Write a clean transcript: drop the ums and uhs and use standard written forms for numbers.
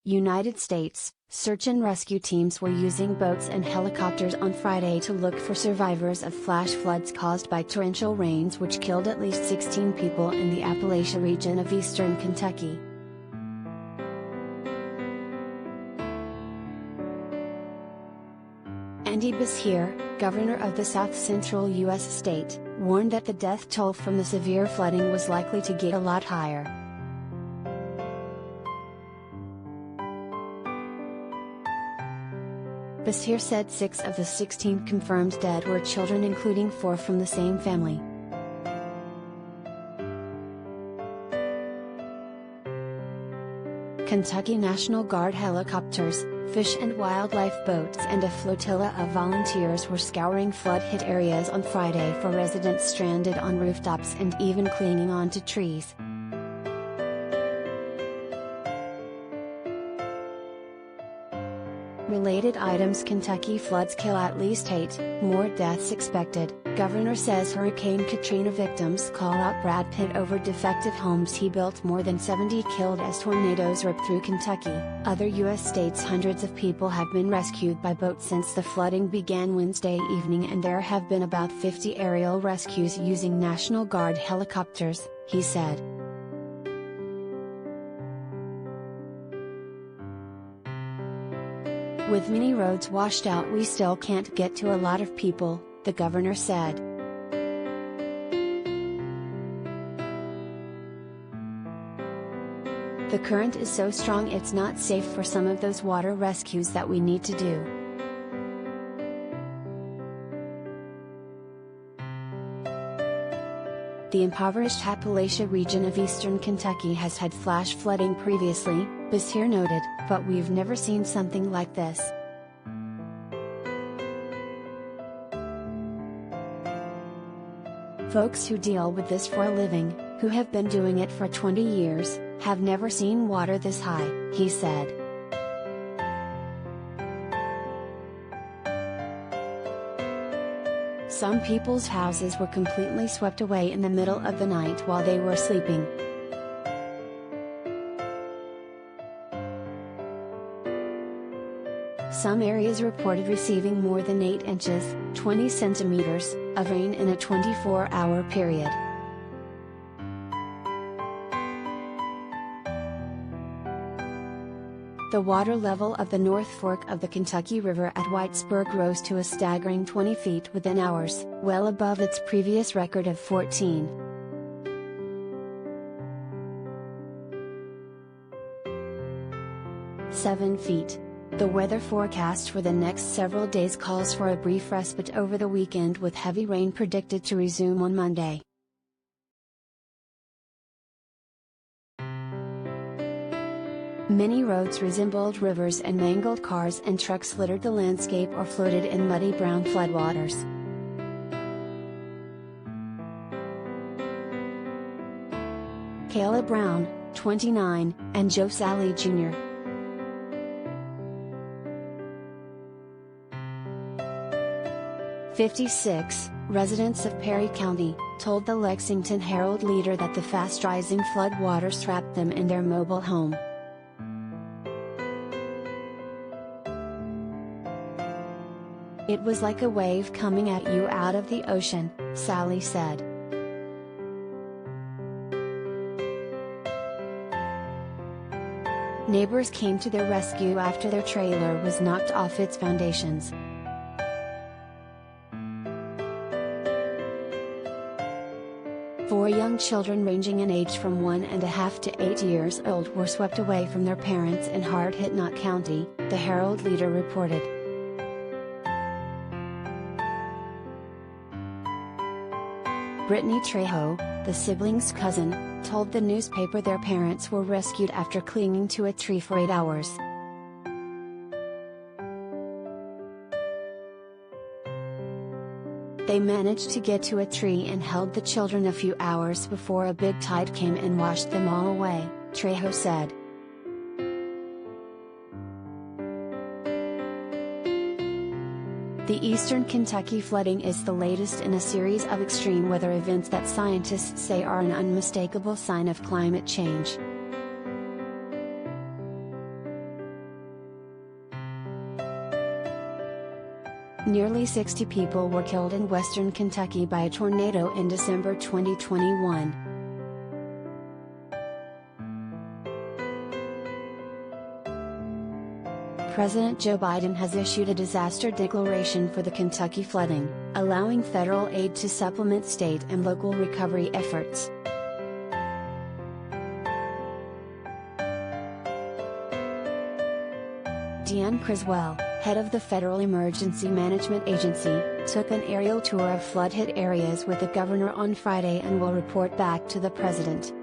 United States, search and rescue teams were using boats and helicopters on Friday to look for survivors of flash floods caused by torrential rains which killed at least 16 people in the Appalachia region of eastern Kentucky. Andy Beshear, governor of the south-central U.S. state, warned that the death toll from the severe flooding was likely to get a lot higher. Beshear said 6 of the 16 confirmed dead were children, including 4 from the same family. Kentucky National Guard helicopters, fish and wildlife boats and a flotilla of volunteers were scouring flood-hit areas on Friday for residents stranded on rooftops and even clinging onto trees. Related items: Kentucky floods kill at least 8, more deaths expected. Governor says Hurricane Katrina victims call out Brad Pitt over defective homes he built. More than 70 killed as tornadoes rip through Kentucky. Other U.S. states: hundreds of people have been rescued by boat since the flooding began Wednesday evening, and there have been about 50 aerial rescues using National Guard helicopters, he said. With many roads washed out, we still can't get to a lot of people, the governor said. The current is so strong it's not safe for some of those water rescues that we need to do. The impoverished Appalachia region of eastern Kentucky has had flash flooding previously, Beshear noted, but we've never seen something like this. Folks who deal with this for a living, who have been doing it for 20 years, have never seen water this high, he said. Some people's houses were completely swept away in the middle of the night while they were sleeping. Some areas reported receiving more than 8 inches, 20 centimeters, of rain in a 24-hour period. The water level of the North Fork of the Kentucky River at Whitesburg rose to a staggering 20 feet within hours, well above its previous record of 14. .7 The weather forecast for the next several days calls for a brief respite over the weekend, with heavy rain predicted to resume on Monday. Many roads resembled rivers, and mangled cars and trucks littered the landscape or floated in muddy brown floodwaters. Kayla Brown, 29, and Joe Sally Jr., 56, residents of Perry County, told the Lexington Herald-Leader that the fast-rising floodwaters trapped them in their mobile home. It was like a wave coming at you out of the ocean, Sally said. Neighbors came to their rescue after their trailer was knocked off its foundations. Four young children ranging in age from 1.5 to 8 years old were swept away from their parents in hard-hit Knott County, the Herald-Leader reported. Brittany Trejo, the siblings' cousin, told the newspaper their parents were rescued after clinging to a tree for 8 hours. They managed to get to a tree and held the children a few hours before a big tide came and washed them all away, Trejo said. The eastern Kentucky flooding is the latest in a series of extreme weather events that scientists say are an unmistakable sign of climate change. Nearly 60 people were killed in western Kentucky by a tornado in December 2021. President Joe Biden has issued a disaster declaration for the Kentucky flooding, allowing federal aid to supplement state and local recovery efforts. Deanne Criswell, head of the Federal Emergency Management Agency, took an aerial tour of flood-hit areas with the governor on Friday and will report back to the president.